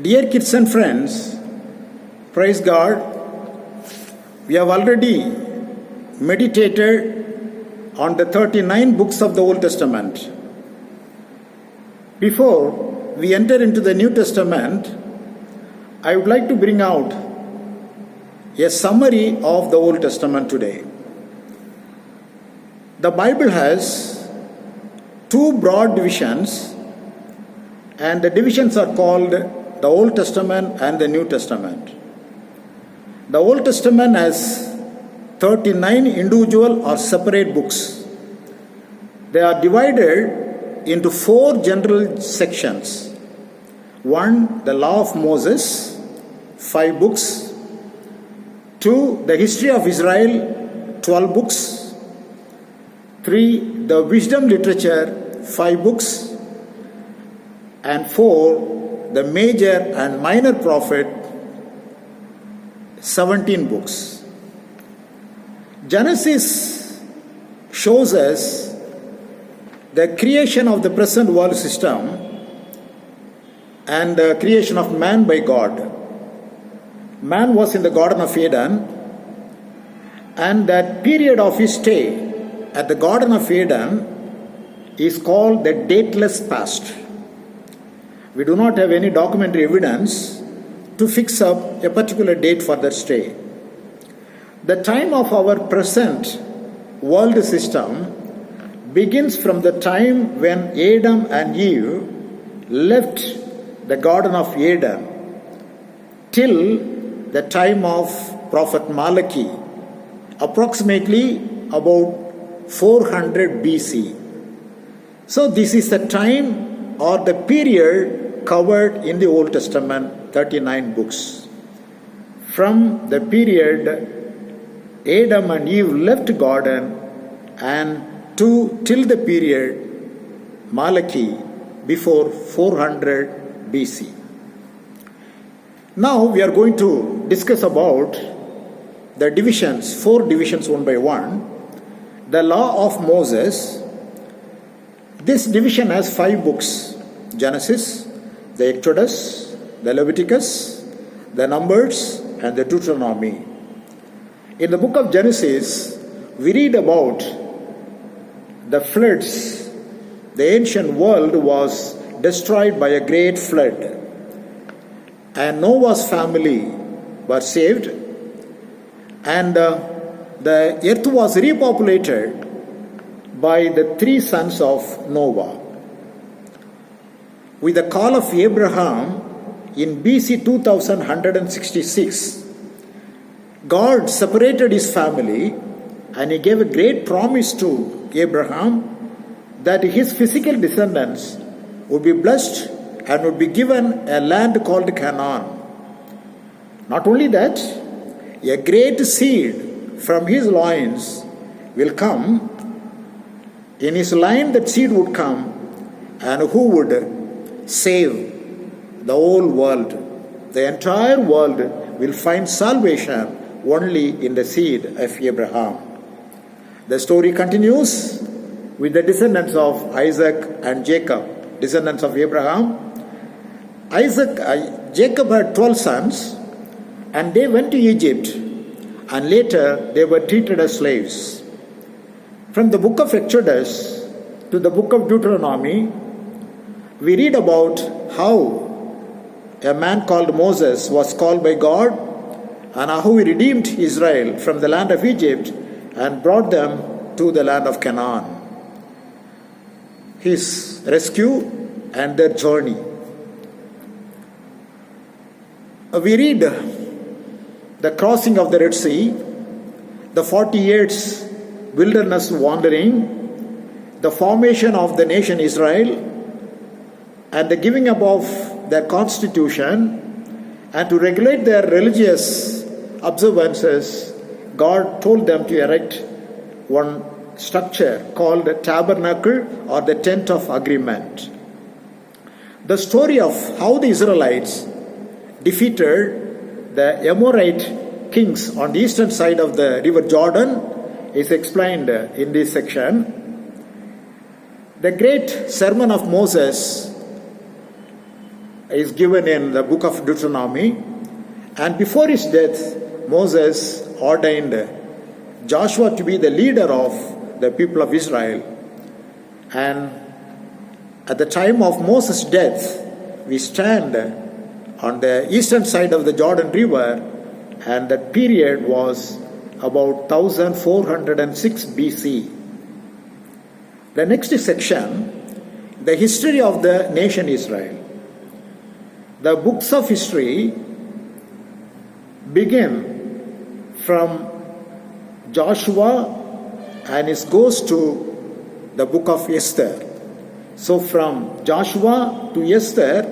Dear kids and friends, praise God, we have already meditated on the 39 books of the Old Testament. Before we enter into the New Testament, I would like to bring out a summary of the Old Testament today. The Bible has two broad divisions, and the divisions are called the Old Testament and the New Testament. The Old Testament has 39 individual or separate books. They are divided into 4 general sections. 1. The Law of Moses, 5 books. 2. The History of Israel, 12 books. 3. The Wisdom Literature, 5 books. And 4. The Major and Minor Prophet, 17 books. Genesis shows us the creation of the present world system and the creation of man by God. Man was in the Garden of Eden, and that period of his stay at the Garden of Eden is called the dateless past. We do not have any documentary evidence to fix up a particular date for that stay. The time of our present world system begins from the time when Adam and Eve left the Garden of Eden till the time of Prophet Malachi, approximately about 400 BC. So this is the time or the period covered in the Old Testament, 39 books. From the period Adam and Eve left Garden and till the period Malachi, before 400 BC. Now we are going to discuss about the divisions, 4 divisions one by one. The Law of Moses. This division has 5 books: Genesis, the Exodus, the Leviticus, the Numbers, and the Deuteronomy. In the book of Genesis, we read about the floods. The ancient world was destroyed by a great flood, and Noah's family were saved, and the earth was repopulated by the 3 sons of Noah. With the call of Abraham in BC 2166, God separated his family, and he gave a great promise to Abraham that his physical descendants would be blessed and would be given a land called Canaan. Not only that, a great seed from his loins will come. In his line that seed would come, and who would save the whole world. The entire world will find salvation only in the seed of Abraham. The story continues with the descendants of Isaac and Jacob, descendants of Abraham. Jacob had 12 sons, and they went to Egypt, and later they were treated as slaves. From the book of Exodus to the book of Deuteronomy, we read about how a man called Moses was called by God, and how he redeemed Israel from the land of Egypt and brought them to the land of Canaan. His rescue and their journey. We read the crossing of the Red Sea, the 40 years wilderness wandering, the formation of the nation Israel, and the giving up of their constitution, and to regulate their religious observances, God told them to erect one structure called the tabernacle or the tent of agreement. The story of how the Israelites defeated the Amorite kings on the eastern side of the river Jordan is explained in this section. The great sermon of Moses is given in the book of Deuteronomy. And before his death, Moses ordained Joshua to be the leader of the people of Israel. And at the time of Moses' death, we stand on the eastern side of the Jordan River, and that period was about 1406 BC. The next section, the history of the nation Israel. The books of history begin from Joshua and it goes to the book of Esther. So from Joshua to Esther,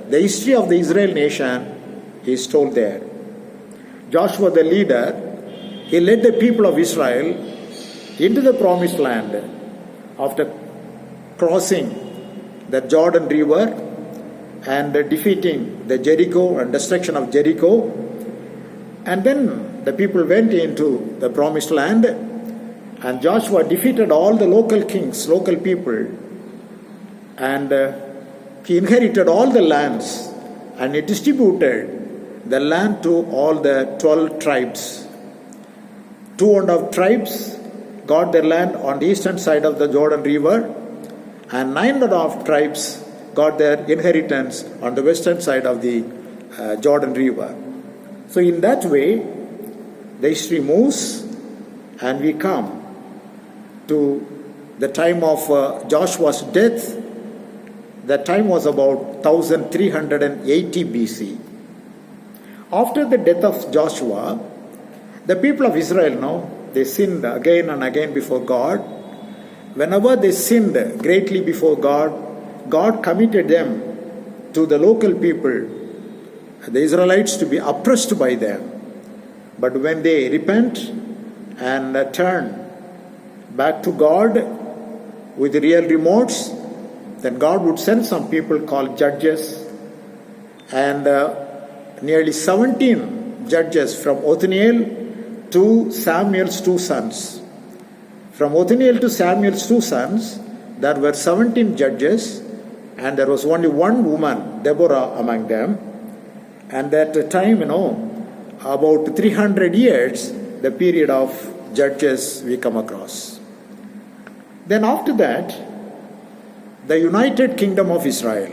the history of the Israel nation is told there. Joshua the leader, he led the people of Israel into the promised land after crossing the Jordan River and defeating the Jericho and destruction of Jericho. And then the people went into the promised land, and Joshua defeated all the local kings, local people, and he inherited all the lands, and he distributed the land to all the 12 tribes. 2.5 tribes got their land on the eastern side of the Jordan River, and 9.5 tribes got their inheritance on the western side of the Jordan River. So in that way, the history moves, and we come to the time of Joshua's death. That time was about 1380 BC. After the death of Joshua, the people of Israel now, they sinned again and again before God. Whenever they sinned greatly before God, God committed them to the local people, the Israelites, to be oppressed by them. But when they repent and turn back to God with real remorse, then God would send some people called judges, and nearly 17 judges from Othniel to Samuel's 2 sons. From Othniel to Samuel's 2 sons, there were 17 judges, and there was only one woman, Deborah, among them. And at the time, about 300 years, the period of judges we come across. Then after that, the United Kingdom of Israel.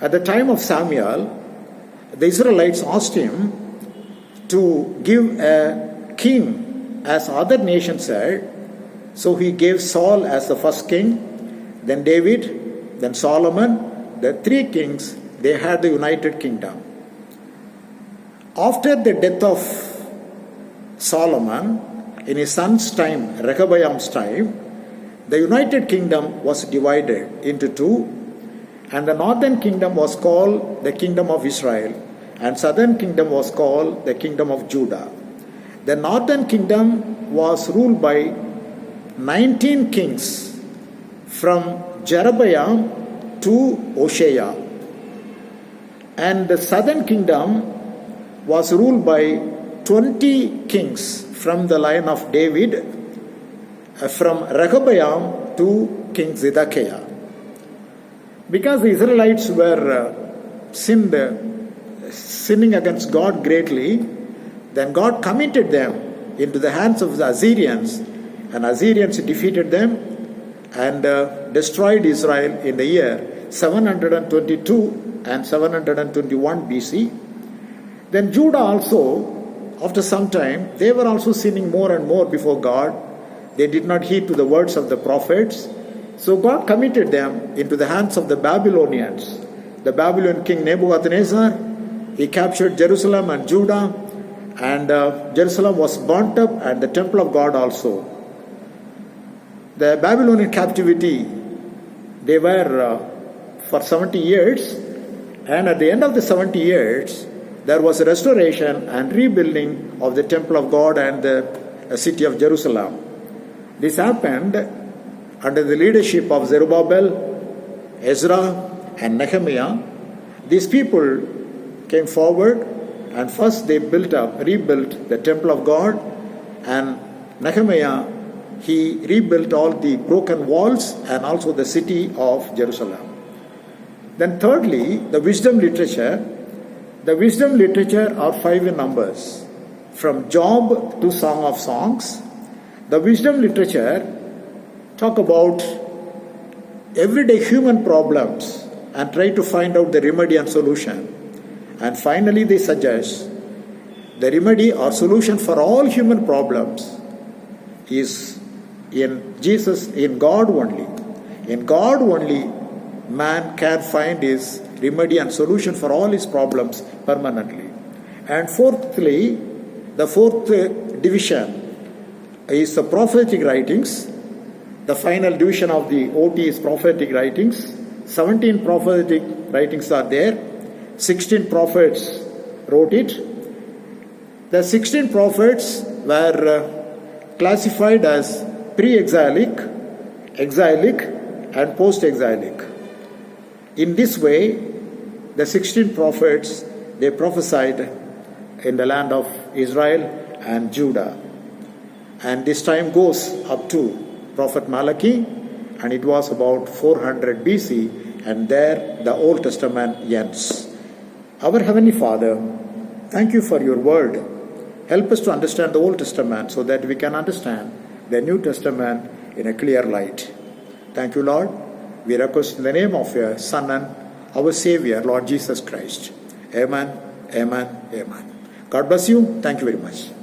At the time of Samuel, the Israelites asked him to give a king as other nations had. So he gave Saul as the first king, then David, then Solomon. The 3 kings, they had the United Kingdom. After the death of Solomon, in his son's time, Rehoboam's time, the United Kingdom was divided into 2, and the northern kingdom was called the Kingdom of Israel, and southern kingdom was called the Kingdom of Judah. The northern kingdom was ruled by 19 kings, from Jeroboam to Hoshea, and the southern kingdom was ruled by 20 kings from the line of David, from Rehoboam to King Zedekiah. Because the Israelites were sinning against God greatly, then God committed them into the hands of the Assyrians, and Assyrians defeated them and destroyed Israel in the year 722 and 721 BC. Then Judah also, after some time, they were also sinning more and more before God. They did not heed to the words of the prophets. So God committed them into the hands of the Babylonians. The Babylonian king Nebuchadnezzar, he captured Jerusalem and Judah, and Jerusalem was burnt up, and the temple of God also. The Babylonian captivity, they were for 70 years, and at the end of the 70 years, there was a restoration and rebuilding of the temple of God and the city of Jerusalem. This happened under the leadership of Zerubbabel, Ezra, and Nehemiah. These people came forward, and first they rebuilt the temple of God, and Nehemiah, he rebuilt all the broken walls and also the city of Jerusalem. Then thirdly, the wisdom literature. The wisdom literature are 5 in numbers. From Job to Song of Songs, the wisdom literature talk about everyday human problems and try to find out the remedy and solution. And finally they suggest the remedy or solution for all human problems is in Jesus, in God only. In God only man can find his remedy and solution for all his problems permanently. And fourthly, the fourth division is the prophetic writings. The final division of the OT is prophetic writings. 17 prophetic writings are there. 16 prophets wrote it. The 16 prophets were classified as pre-exilic, exilic, and post-exilic. In this way, the 16 prophets, they prophesied in the land of Israel and Judah. And this time goes up to Prophet Malachi, and it was about 400 BC, and there the Old Testament ends. Our Heavenly Father, thank you for your word. Help us to understand the Old Testament so that we can understand the New Testament in a clear light. Thank you, Lord. We request in the name of your Son and our Savior, Lord Jesus Christ. Amen, amen, amen. God bless you. Thank you very much.